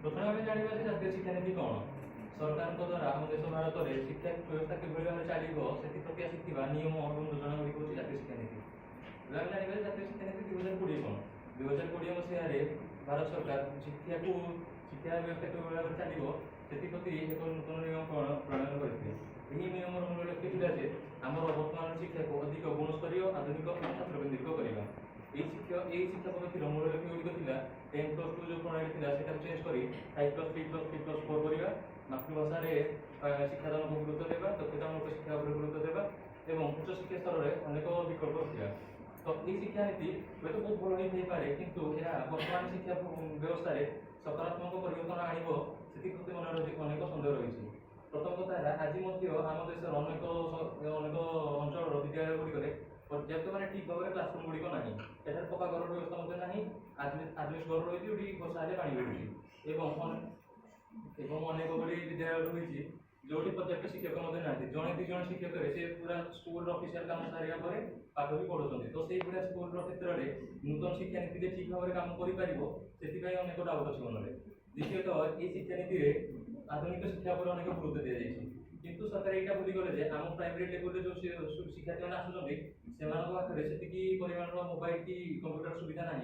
प्रथम आम जानवा जातीय शिक्षानीति कौन सरकार द्वारा आम देश भारत में शिक्षा व्यवस्था किभली भाव चलो से आसवा नियम और योजना गुड़िक हूँ जातीय शिक्षानीति। आम जानवा जातीय शिक्षानीति 2020 कौन 2020 मसीह भारत सरकार शिक्षा को शिक्षा व्यवस्था किभली भाव चलो से एक नूतन नियम प्रणयन करते। नियम मूल लक्ष्य था आम वर्तमान शिक्षा को अधिक गुणस्तरीय आधुनिक और छात्रकेन्द्रिक करवा। शिक्षा पद्धतिर मूल लक्ष्य गुड़िक 10+2 जो प्रणाली थी से चेंज कर 5+3+3+4 करवा। मातृभाषा शिक्षादान को गुरुत्व देवा, दक्षतामूलक शिक्षा पर गुरुत्व देवा और उच्च शिक्षा स्तर में अनेक विकल्प रखा। तो ये शिक्षानीति हूँ बहुत भल नहीं पारे कि वर्तमान शिक्षा व्यवस्था सकारात्मक परिवर्तन आणव से मन अनेक सन्देह रही। प्रथम कथा आज आम देश अनेक अंचल विद्यालय गुड़िक पर्याप्त माने ठीक भाव में क्लासरूम गुड़िक ना एठार पक्का घर व्यवस्था ना आजबेस्ट घर रही वर्षा हेल्ले पानी गलुची अनेक गुड़ी विद्यालय रही जो पर्याप्त शिक्षक ना जड़े दि जन शिक्षक से पूरा स्कूल ऑफिशियल काम सारा पर पाठ भी पढ़ुं। तो से भाया स्कूल क्षेत्र में नूतन शिक्षानीति ठीक भाव में काम कर अनेक डाउट अच्छे मन में। द्वितीयतः ये शिक्षानीति आधुनिक शिक्षा पर अनेक गुरुत्व दी जाए किंतु सरकार यहाँ भूली गले आम प्राइमरी लेवल जो शिक्षार्थी मैंने आसुँच से परिमाण मोबाइल कि कंप्यूटर सुविधा ना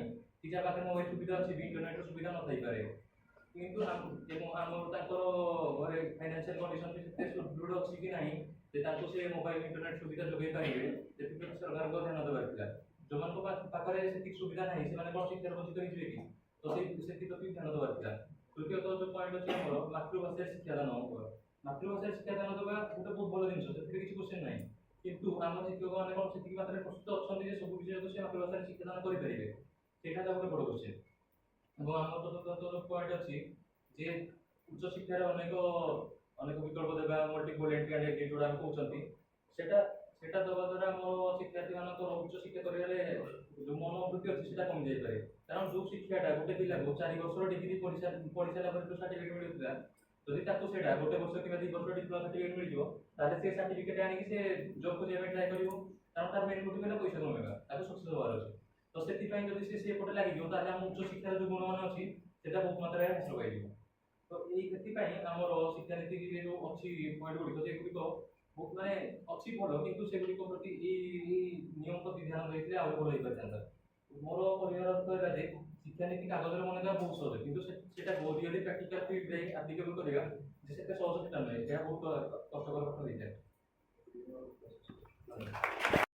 कि जहाँ पाखे मोबाइल सुविधा अच्छी भी इंटरनेट सुविधा न थी पारे किंतु आम घरे फाइनेंशियल कंडीशन भी सुदृढ़ अच्छी कि ना से मोबाइल इंटरनेट सुविधा जोगे पारे से सरकार को ध्यान देवार था। जो पाखे से सुविधा ना से कौन शिक्षार वंचित होते कि तो से ध्यान देवार था। तृतीयतः जो पॉइंट अच्छे आम मातृभाषा शिक्षादान मातृभाषा शिक्षादान देवा गोटे बहुत भल जिन से किसी क्वेश्चन ना किंतु आम शिक्षक मैंने कौन से मात्रा प्रस्तुत अच्छा सब विषय को मातृभाषा शिक्षादान करेंगे ସେଇଟା ଗୋଟେ ବଡ଼ क्वेश्चन। এবং আমার চতুর্থ পয়েন্ট ଅଛି যে উচ্চ শিক্ষার অনেক বিকল্প দেবা মল্টিপল এন্ট্রি এন্ড এক্সিট जोड़ा कहते সেটা সেটা দেওয়া দ্বারা আমার শিক্ষার্থী মানকৰ উচ্চ শিক্ষা করিলে যে মনোবৃত্তি আছে সেটা কমে যাই পারে কারণ যে শিক্ষাটা গোটে পিলাকে 4 বছর ডিগ্রি পড়ি সারা পরে তো সার্টিফিকেট মিলুଥିଲା যদি তাকে সেটা গোটে বছর কিংবা 2 বছর ডিপ্লোমা সার্টিফিকেট মিলিଯିବ তাহলে সে সার্টিফিকেট আনিকি সে জব খুঁজিବା ପାଇଁ ট্রাই କରିବ কারণ তার মেন মোটিভ ହେଲା পয়সା কমেଇବା ତାକୁ ସକ୍ସେସ୍ ହେବାର ଅଛି। तो से जदि पटे लगे आम उच्च शिक्षार जो गुण मान अच्छी से बहुत मात्रा हासिल कर। तो ये आम शिक्षानीति जो अच्छी पॉइंट गुड़िक से गुड़िक बहुत मानने अच्छी भल कि से गुड़िक प्रति नियम प्रति ध्यान देते आउ भल हो पाता। मोर कहला शिक्षानीति कागज मन देवा बहुत सहज कि रियली प्राक्टिकल फील्ड आप्लिकेबल करवा सहज से नुहे बहुत कष्टर कथा होता है।